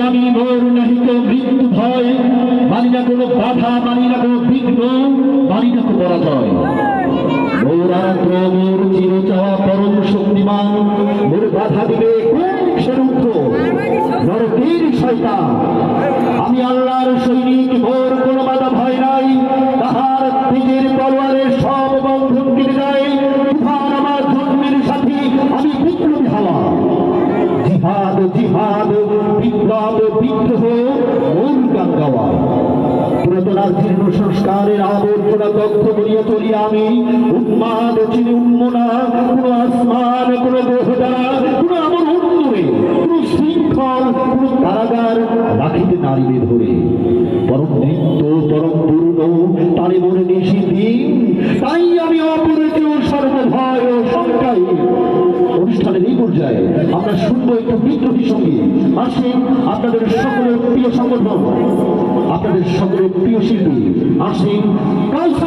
আমি মোর নাহিত মৃত্যু ভয়, মানি না কোনো বাধা, মানি না কোনো বিঘ্ন, মানি না কোনো পরাজয়। মোর আরাধ্য, মোর চির চাওয়া পরম শক্তিমান, মোর বাধা দিবে সে রুদ্র নরবীর শয়তান। আমি আল্লাহর সৈনিক, মোর কোনো বাধা ভয় নাই। তাহার নিজের তলোয়ারের সব বন্ধন কেটে যায়। তুফান আমার জন্মের সাথী, আমি বিপ্লবী হাওয়া। জিহাদ জিহাদ, বিপ্লব বিদ্রোহ, মোর গান গাওয়া। পুরাতনার জীর্ণ সংস্কারের আবর্জনা দগ্ধ করিয়া চলি আমি। উন্মাদ চিনি উন্মনা, কোন আসমান, কোন গ্রহতারা, কোন আমার অন্তরে, কোন শৃঙ্খল, কোন কারাগার রাখিতে নারীবে ধরে। পরম নৃত্য পরম পূর্ণ, তারে মনে নিষিদিন। তাই আমি অপরিচিত সর্বভয় ও শঙ্কায়। অনুষ্ঠানের এই পর্যায়ে আমরা শুনবো একটু বিদ্রোহী সঙ্গীত। আসেন আপনাদের সকলের প্রিয় সংগঠন, আপনাদের সকলের প্রিয় শিল্পী আসেন কাউসার।